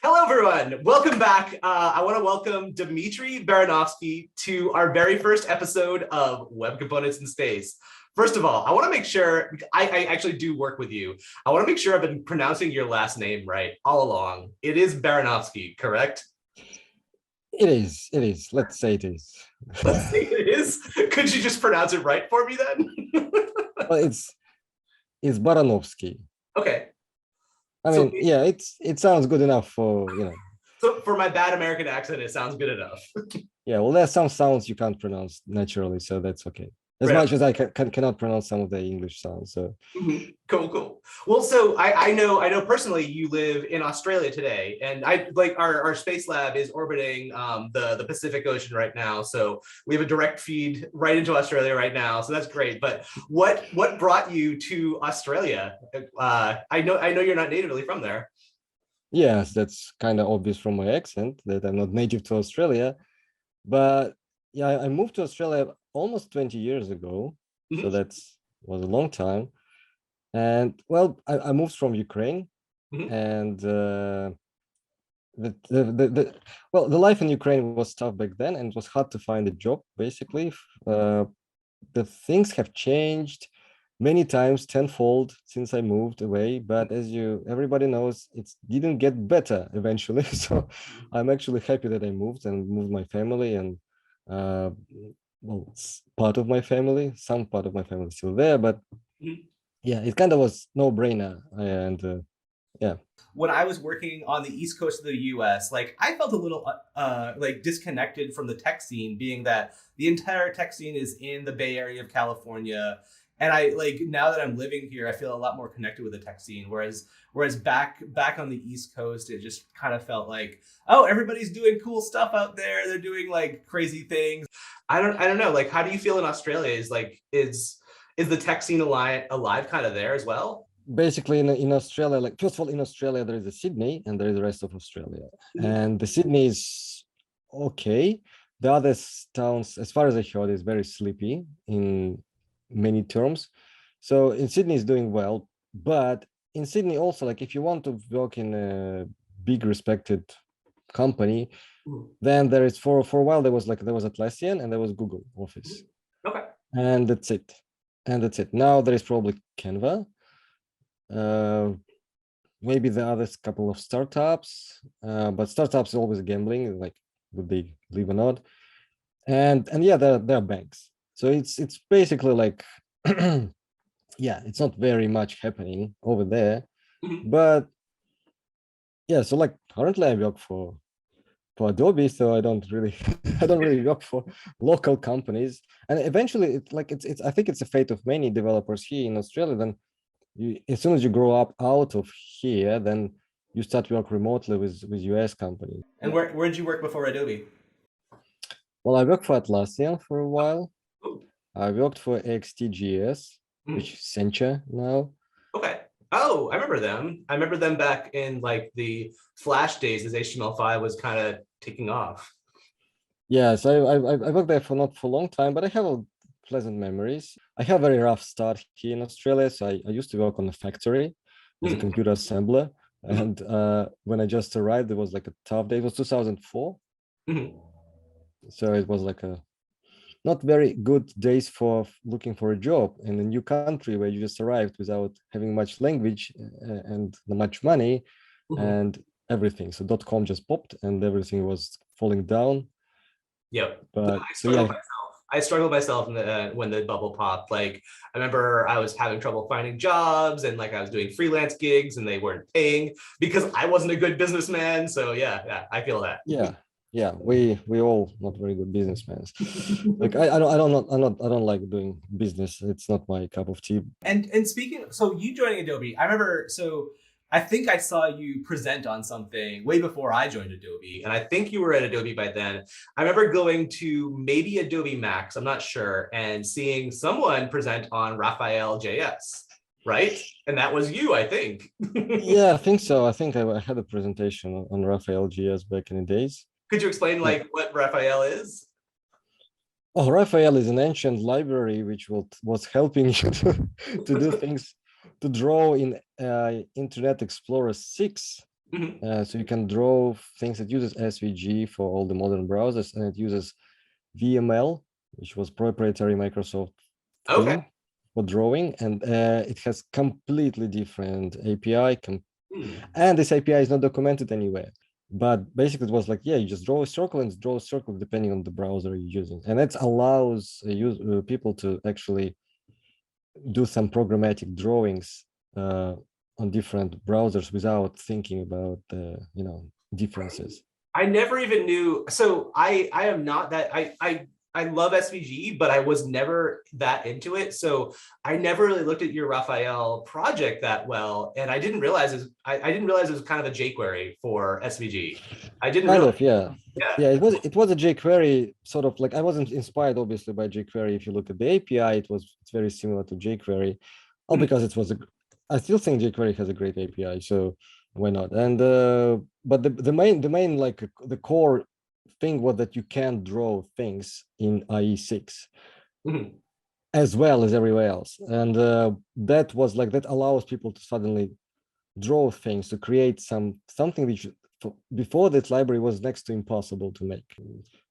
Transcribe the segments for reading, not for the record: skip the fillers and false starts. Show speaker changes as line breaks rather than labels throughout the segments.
Hello, everyone. Welcome back. I want to welcome Dmitry Baranovskiy to our very first episode of Web Components in Space. First of all, I want to make sure, I actually do work with you. I want to make sure I've been pronouncing your last name right all along. It is Baranovskiy, correct?
It is. Let's say it is.
Let's say it is. Could you just pronounce it right for me then?
Well, it's Baranovsky.
Okay.
I
So,
mean, yeah, it sounds good enough for
so for my bad American accent, it sounds good enough.
Yeah, well, there's some sounds you can't pronounce naturally, so that's okay. As
Right.
much as I cannot pronounce some of the English sounds. So
Cool. Well, so I know personally you live in Australia today, and I like our space lab is orbiting the Pacific Ocean right now. So we have a direct feed right into Australia right now. So that's great. But what brought you to Australia? I know you're not natively from there.
yes, that's kind of obvious from my accent that I'm not native to Australia. But yeah, I moved to Australia almost 20 years ago. So
Mhm,
that's was a long time. And well, I moved from Ukraine,
mhm,
and the life in Ukraine was tough back then, and it was hard to find a job. Basically, the things have changed many times, tenfold since I moved away. But as everybody knows, it didn't get better eventually. So I'm actually happy that I moved and moved my family and uh, well, it's part of my family. Some part of my family is still there, but
mhm.
yeah, it kind of was no brainer. And yeah.
When I was working on the East Coast of the US, like I felt a little like disconnected from the tech scene, being that the entire tech scene is in the Bay Area of California. And I like now that I'm living here, I feel a lot more connected with the tech scene. Whereas back on the East Coast, it just kind of felt like, oh, everybody's doing cool stuff out there. They're doing like crazy things. I don't know. Like, how do you feel in Australia? Is the tech scene alive kind of there as well?
Basically in Australia, like first of all, in Australia there is a Sydney and there is the rest of Australia,
Mhm.
and the Sydney is okay. The other towns, as far as I heard, is very sleepy in many terms. So in Sydney is doing well, but in Sydney also, like if you want to work in a big respected company,
Mhm.
then there is for a while there was Atlassian and there was Google Office,
Okay.
and that's it, now there is probably Canva, uh, maybe the other couple of startups, but startups are always gambling, like would they live or not? And yeah, there are banks. So it's basically like yeah, it's not very much happening over there.
Mhm.
But yeah, so like currently I work for Adobe, so I don't really I don't really work for local companies. And eventually it's I think it's a fate of many developers here in Australia. Then as soon as you grow up out of here, then you start work remotely with US companies.
And where did you work before Adobe?
Well, I worked for Atlassian for a while.
Oh,
I worked for XTGS,
mhm.
which is Sencha now.
Okay. Oh, I remember them. I remember them back in like the Flash days as HTML5 was kind of taking off.
Yes, I worked there for not for a long time, but I have a pleasant memories. I have a very rough start here in Australia. So I used to work on a factory as a
Mm,
computer assembler.
mhm,
And when I just arrived, it was like a tough day. It was 2004.
mhm.
So it was like a not very good days for looking for a job in a new country where you just arrived without having much language and not much money
Mhm.
and everything. So .com just popped and everything was falling down.
Yep. No,
But
I
so
struggled
yeah,
myself. I struggled myself when the bubble popped. Like I remember I was having trouble finding jobs and like I was doing freelance gigs and they weren't paying because I wasn't a good businessman. So yeah, I feel that.
yeah, yeah. We all not very good businessmen. Like I don't like doing business. It's not my cup of tea.
And speaking, so you joining Adobe, I remember. So I think I saw you present on something way before I joined Adobe, and I think you were at Adobe by then. I remember going to maybe Adobe Max, I'm not sure, and seeing someone present on Raphael JS, right? And that was you, I think.
Yeah, I think so. I think I had a presentation on Raphael GS back in the days.
Could you explain
Uh,
like what Raphael is?
Oh, Raphael is an ancient library which was helping you to do things, to draw in Internet Explorer 6.
Mhm.
So you can draw things that uses SVG for all the modern browsers, and it uses VML, which was proprietary Microsoft
Okay.
thing for drawing, and it has completely different API.
Hmm.
And this API is not documented anywhere. But basically, it was like, yeah, you just draw a circle and draw a circle depending on the browser you're using, and that allows people to actually do some programmatic drawings on different browsers without thinking about the differences.
I never even knew. So I am not that I love SVG, but I was never that into it. So I never really looked at your Raphael project that well, and I didn't realize it was kind of a jQuery for SVG. I didn't
Kind
realize.
of, yeah.
Yeah.
Yeah, it was a jQuery, sort of like, I wasn't inspired obviously by jQuery. If you look at the API, it's very similar to jQuery. Oh,
Mhm.
because I still think jQuery has a great API, so why not? And but the main like the core thing was that you can draw things in IE6
Mhm.
as well as everywhere else. And that allows people to suddenly draw things, to create something which before that library was next to impossible to make.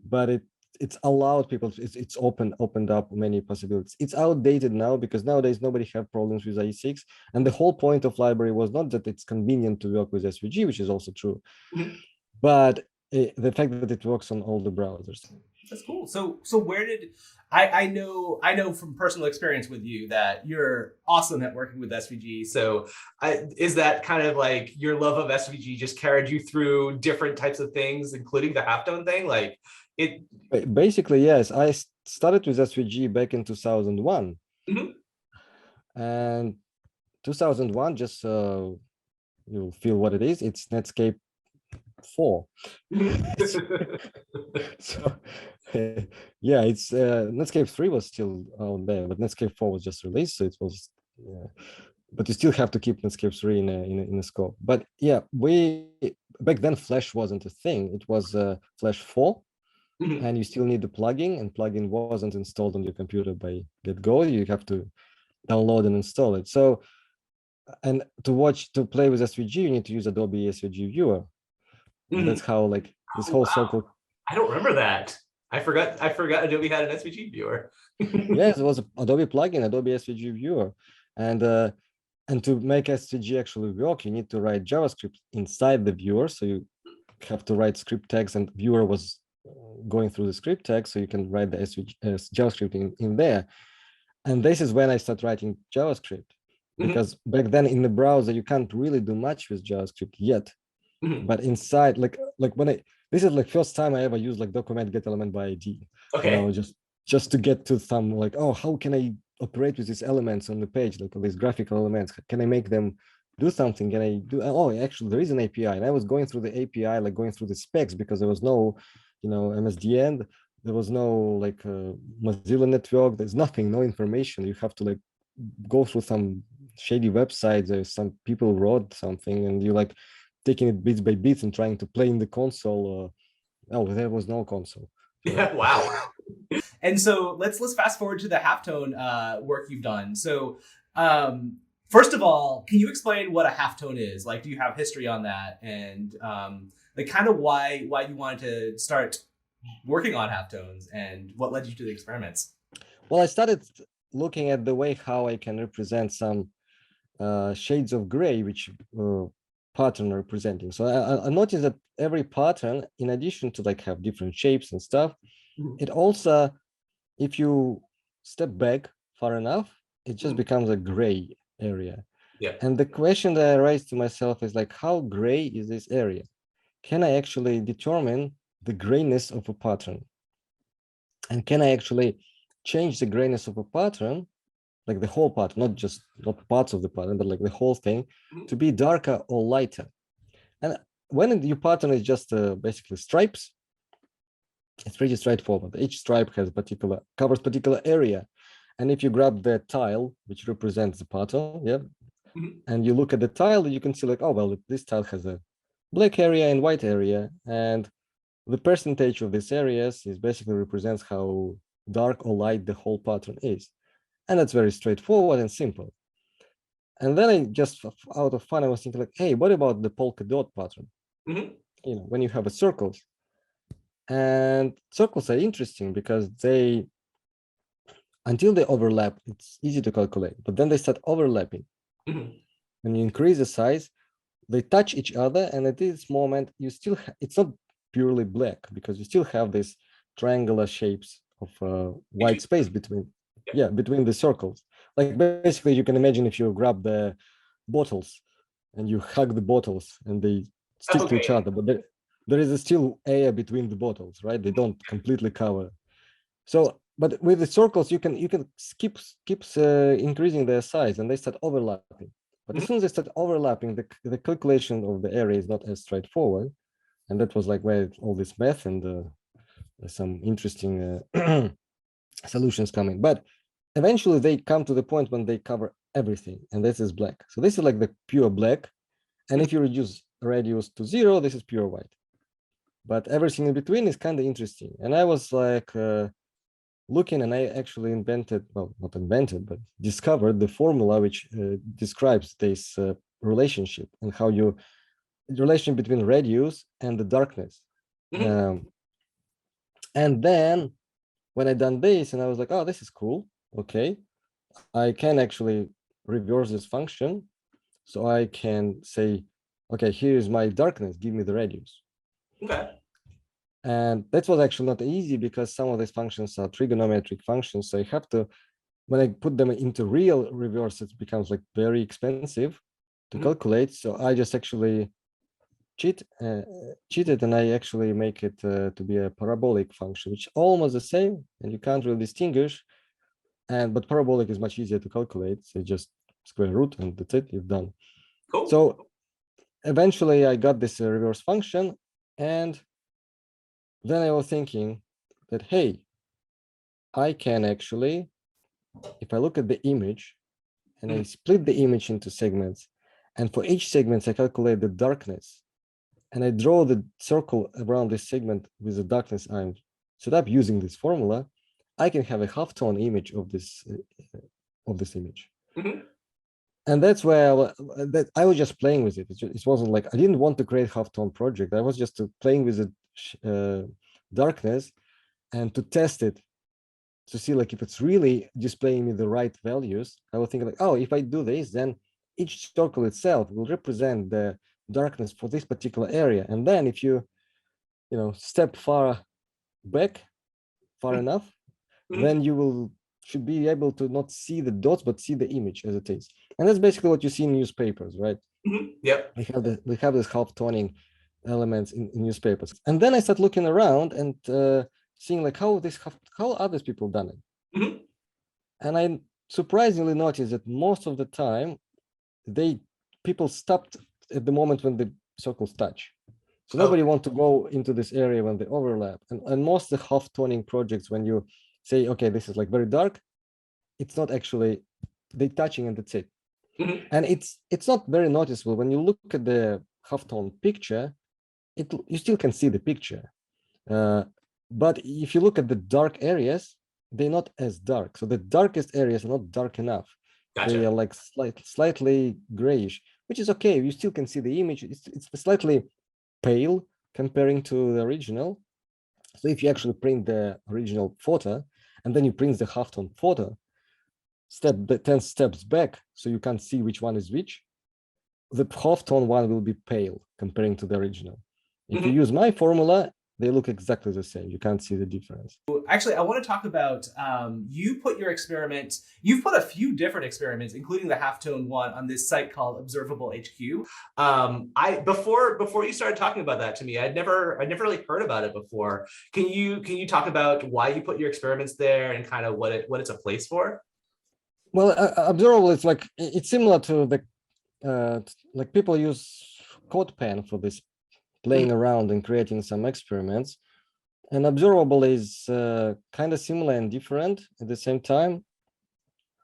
But it's allowed people, it's opened up many possibilities. It's outdated now because nowadays nobody have problems with IE6, and the whole point of library was not that it's convenient to work with SVG, which is also true,
Mhm.
but the fact that it works on all the browsers.
That's cool. So where did I know from personal experience with you that you're awesome at working with SVG. So is that kind of like your love of SVG just carried you through different types of things, including the halftone thing? Like it.
Basically, yes, I started with SVG back in 2001,
Mhm.
and 2001, just you'll feel what it is. It's Netscape 4. So yeah, it's Netscape 3 was still out there, but Netscape 4 was just released, so it was but you still have to keep Netscape 3 in a scope. But yeah, we back then Flash wasn't a thing. It was Flash 4,
Mhm.
and you still need the plugin, and plugin wasn't installed on your computer by get-go. You have to download and install it. So, and to play with SVG, you need to use Adobe SVG Viewer, and that's
Mhm.
how like this
Oh,
whole
wow.
circle.
I don't remember that. I forgot Adobe had an SVG viewer.
Yes, it was Adobe plugin, Adobe SVG Viewer, and to make SVG actually work, you need to write JavaScript inside the viewer. So you have to write script tags, and viewer was going through the script tags, so you can write the SVG, JavaScript in there. And this is when I start writing JavaScript,
Mhm.
because back then in the browser you can't really do much with JavaScript yet.
Mhm.
But inside, like when I this is like first time I ever use like document get element by ID,
Okay.
just to get to some like, oh, how can I operate with these elements on the page, like all these graphical elements? Can I make them do something? Can I do, oh, actually there is an API. And I was going through the API, like going through the specs, because there was no, MSDN, there was no like Mozilla network, there's nothing, no information. You have to like go through some shady websites. There's some people wrote something, and you like taking it bits by bits and trying to play in the console. Oh, there was no console. So
Yeah. Wow. And so let's fast forward to the halftone work you've done. So first of all, can you explain what a halftone is? Like, do you have history on that, and like kind of why you wanted to start working on halftones, and what led you to the experiments?
well, I started looking at the way how I can represent some shades of gray, which pattern are representing. So I noticed that every pattern, in addition to like have different shapes and stuff,
Mhm.
it also, if you step back far enough, it just
Mhm.
becomes a gray area.
Yeah.
And the question that I raised to myself is like, how gray is this area? Can I actually determine the grayness of a pattern? And can I actually change the grayness of a pattern, like the whole pattern, not parts of the pattern, but like the whole thing,
Mhm.
to be darker or lighter? And when your pattern is just basically stripes, it's pretty straightforward. Each stripe has covers particular area. And if you grab the tile, which represents the pattern, yeah,
Mhm.
and you look at the tile, you can see like, oh, well, this tile has a black area and white area. And the percentage of these areas is basically represents how dark or light the whole pattern is. And that's very straightforward and simple. And then I just out of fun, I was thinking like, hey, what about the polka dot pattern? When you have a circles, and circles are interesting because they, until they overlap, it's easy to calculate, but then they start overlapping. When you increase the size, they touch each other, and at this moment, you still, it's not purely black because you still have these triangular shapes of white space between, between the circles. Like basically, you can imagine if you grab the bottles and you hug the bottles and they stick to each other, but there is still air between the bottles, right? They don't completely cover. So, but with the circles, you can keep increasing their size, and they start overlapping. But as soon as they start overlapping, the calculation of the area is not as straightforward, and that was like where all this math and some interesting solutions coming. But eventually, they come to the point when they cover everything, and this is black. So this is like the pure black, and if you reduce radius to 0, this is pure white. But everything in between is kind of interesting, and I was like. Looking, and I actually invented, well, not invented, but discovered the formula which describes this relationship and how the relation between radius and the darkness. And then when I done this, and I was like, oh, this is cool. Okay, I can actually reverse this function. So I can say, okay, here's my darkness, give me the radius.
Okay.
And that was actually not easy because some of these functions are trigonometric functions. So I have to, when I put them into real reverse, it becomes like very expensive to calculate. So I just actually cheated, and I actually make it to be a parabolic function, which is almost the same, and you can't really distinguish. But parabolic is much easier to calculate. So just square root, and that's it, you've done.
Cool.
So eventually I got this reverse function, and then I was thinking that, hey, I can actually, if I look at the image and I split the image into segments, and for each segment, I calculate the darkness, and I draw the circle around this segment with the darkness I'm set up using this formula, I can have a halftone image of this image. And that's where I was just playing with it. It wasn't like, I didn't want to create halftone project. I was just playing with the darkness and to test it, to see like if it's really displaying me the right values. I was thinking like, oh, if I do this, then each circle itself will represent the darkness for this particular area. And then if you step far back, far enough, then you should be able to not see the dots, but see the image as it is. And that's basically what you see in newspapers, right?
Yep.
We have this half-toning elements in newspapers. And then I start looking around and seeing like how other people done it. And I surprisingly noticed that most of the time, people stopped at the moment when the circles touch. So nobody want to go into this area when they overlap. And most of the half-toning projects, when you say, okay, this is like very dark, it's not actually, they touching and that's it. And it's not very noticeable. When you look at the halftone picture, you still can see the picture. But if you look at the dark areas, they're not as dark. So the darkest areas are not dark enough. Gotcha. They are like slightly grayish, which is okay. You still can see the image. It's slightly pale comparing to the original. So if you actually print the original photo and then you print the halftone photo, 10 steps back, so you can't see which one is which, the halftone one will be pale comparing to the original. If you use my formula, they look exactly the same. You can't see the difference.
Actually, I want to talk about, you've put a few different experiments, including the halftone one, on this site called Observable HQ. Before you started talking about that to me, I'd never really heard about it before. Can you talk about why you put your experiments there and kind of what it's a place for?
Well, Observable, it's similar to the like people use CodePen for this, playing around and creating some experiments. And Observable is kind of similar and different at the same time.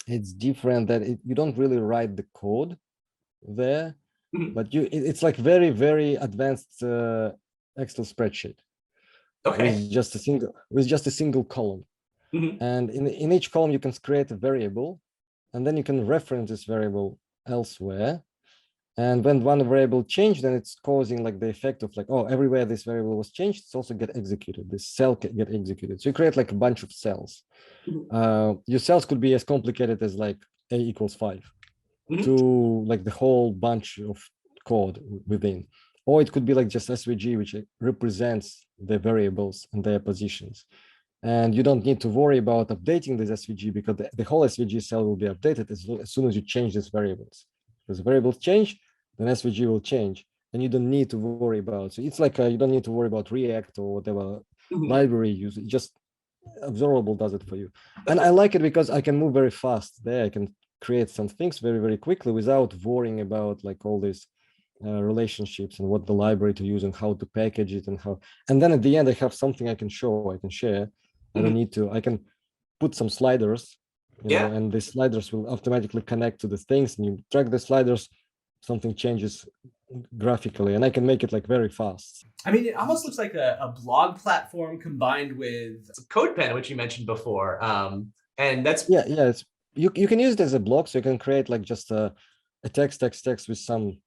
It's different that you don't really write the code there, but it's like very, very advanced Excel spreadsheet. Okay. With just a single column. And in each column, you can create a variable, and then you can reference this variable elsewhere. And when one variable changed, then it's causing like the effect of like, oh, everywhere this variable was changed, it's also get executed. This cell can get executed. So you create like a bunch of cells. Your cells could be as complicated as like a equals 5 to like the whole bunch of code within. Or it could be like just SVG, which represents the variables and their positions. And you don't need to worry about updating this SVG because the whole SVG cell will be updated as soon as you change these variables. Because variables change, then SVG will change, and you don't need to worry about. So it's like you don't need to worry about React or whatever library you use. It just Observable does it for you. And I like it because I can move very fast there. I can create some things very, very quickly without worrying about like all these relationships and what the library to use and how to package it and how. And then at the end, I have something I can show, I can share. I don't need to, I can put some sliders, you know, and the sliders will automatically connect to the things, and you drag the sliders, something changes graphically, and I can make it like very fast.
I mean, it almost looks like a blog platform combined with CodePen, which you mentioned before. And that's
it's you can use it as a blog, so you can create like just a text with some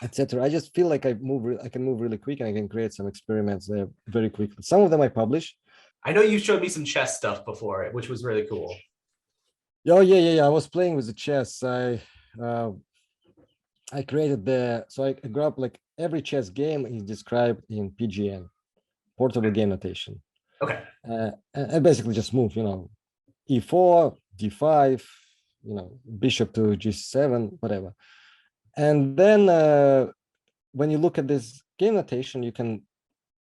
etc. I just feel like I can move really quick, and I can create some experiments there very quickly. Some of them I publish.
I know you showed me some chess stuff before, which was really cool.
Oh yeah. I was playing with the chess. I created so I grabbed like every chess game is described in PGN, portable game notation.
Okay.
And basically just move, you know, E4, D5, you know, bishop to G7, whatever. And then when you look at this game notation, you can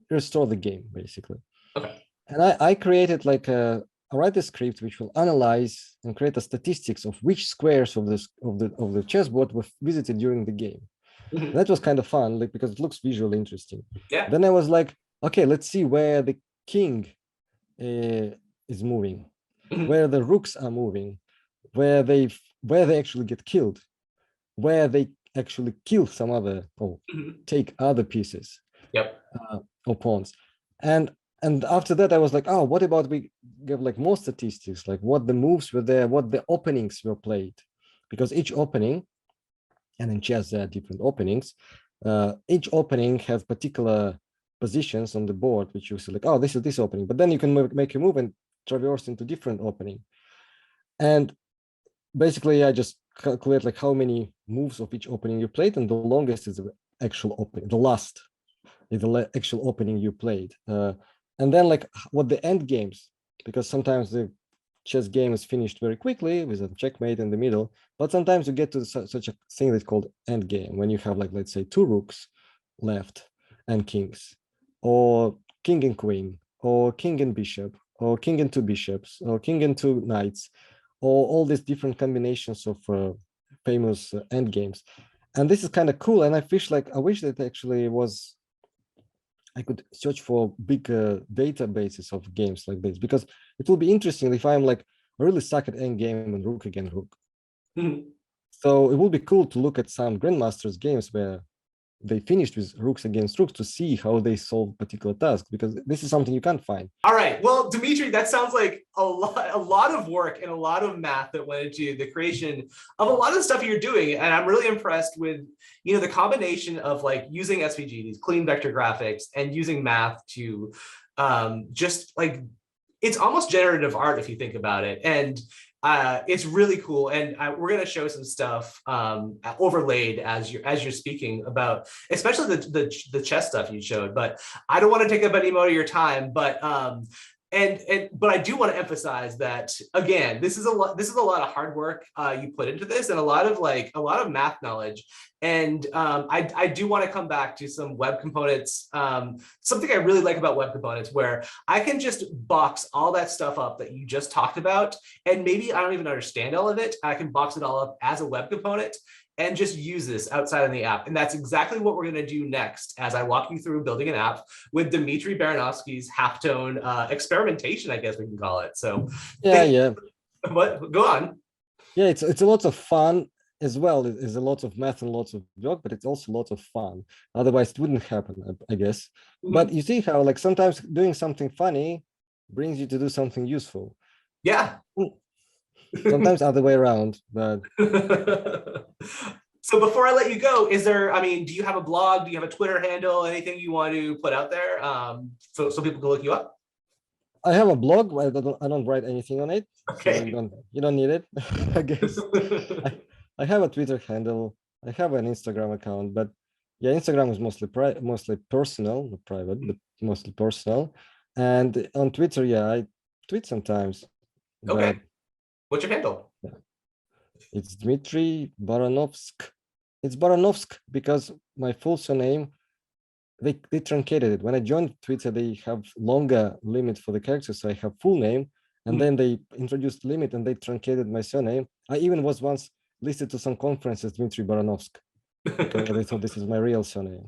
restore the game basically.
Okay.
And I created like I write a script which will analyze and create a statistics of which squares of the chessboard were visited during the game. That was kind of fun, like, because it looks visually interesting.
Yeah.
Then I was like, okay, let's see where the king is moving, where the rooks are moving, where they actually get killed, where they actually kill some other or take other pieces.
Yep.
Or pawns. And after that, I was like, oh, what about we give like more statistics, like what the moves were there, what the openings were played, because each opening, and in chess there are different openings. Each opening has particular positions on the board, which you select. Oh, this is this opening, but then you can make a move and traverse into different opening. And basically, I just calculate like how many moves of each opening you played, and the longest is the actual opening. The last is the actual opening you played. And then like what the end games, because sometimes the chess game is finished very quickly with a checkmate in the middle, but sometimes you get to such a thing that's called end game, when you have like, let's say 2 rooks left and kings, or king and queen, or king and bishop, or king and 2 bishops, or king and 2 knights, or all these different combinations of famous end games. And this is kind of cool. And I wish that actually was, I could search for big databases of games like this, because it will be interesting if I'm like really suck at end game and rook against rook. So it will be cool to look at some grandmasters games where they finished with rooks against rooks to see how they solve particular tasks, because this is something you can't find.
All right. Well, Dmitry, that sounds like a lot of work and a lot of math that went into the creation of a lot of the stuff you're doing. And I'm really impressed with, you know, the combination of like using SVG, these clean vector graphics, and using math to just like, it's almost generative art if you think about it. And it's really cool, and we're going to show some stuff overlaid as you're speaking about, especially the chess stuff you showed. But I don't want to take up any more of your time. But but I do want to emphasize that again, this is a lot of hard work you put into this, and a lot of math knowledge. And I do want to come back to some web components. Something I really like about web components, where I can just box all that stuff up that you just talked about, and maybe I don't even understand all of it. I can box it all up as a web component and just use this outside of the app. And that's exactly what we're going to do next, as I walk you through building an app with Dmitry Baranovskiy's halftone experimentation, I guess we can call it. So
yeah.
But go on.
Yeah, it's a lot of fun as well. It's a lot of math and lots of work, but it's also lots of fun. Otherwise, it wouldn't happen, I guess. But you see how like sometimes doing something funny brings you to do something useful.
Yeah.
Sometimes other way around, but
So before I let you go, is there, I mean, do you have a blog? Do you have a Twitter handle? Anything you want to put out there so people can look you up?
I have a blog. I don't write anything on it, so
Okay.
you don't need it, I guess. I, I have a Twitter handle. I have an Instagram account, but yeah, Instagram is mostly personal, not private, but mostly personal. And on Twitter, yeah, I tweet sometimes, but
Okay. What's your handle?
yeah, it's Dmitry Baranovsk. It's Baranovsk because my full surname, they truncated it. When I joined Twitter, they have longer limit for the characters, so I have full name, and then they introduced limit and they truncated my surname. I even was once listed to some conferences Dmitry Baranovsk because they thought this is my real surname.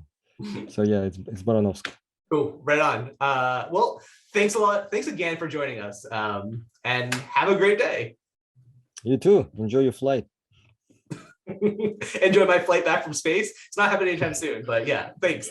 So yeah, it's Baranovsk.
Cool. Right on. Well, thanks a lot. Thanks again for joining us. And have a great day.
You too. Enjoy your flight.
Enjoy my flight back from space. It's not happening anytime soon, but yeah, thanks.